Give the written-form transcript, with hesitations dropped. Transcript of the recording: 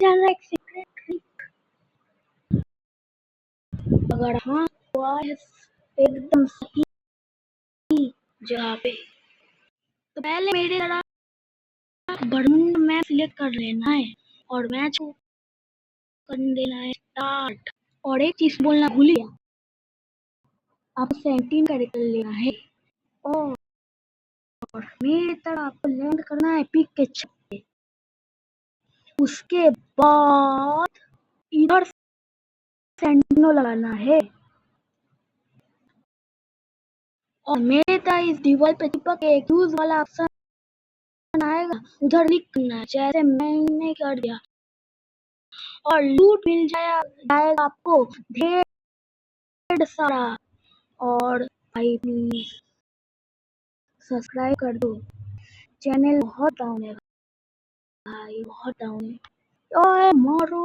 जाना एक secret trick. अगर हाँ तो आए एकदम सही जगह पे। तो पहले मेरे तरह बर्मुंड मैप सिलेक्ट कर लेना है और मैच को कर देना है स्टार्ट। और एक चीज बोलना भूल गया, आपको 17 कैरेक्टर लेना है और मेरे तरह आपको लैंड करना है पिक के छत पे। उसके बाद इधर सेंटिनो लगाना है और मेरे तरह इस दीवार पे चिपक के एक यूज वाला ऑप्शन आएगा, उधर क्लिक करना है जैसे मैंने कर दिया और लूट मिल जाएगा आपको ढेर सारा। और भाई प्लीज सब्सक्राइब कर दो, चैनल बहुत डाउन है भाई, बहुत डाउन है। ओए मारो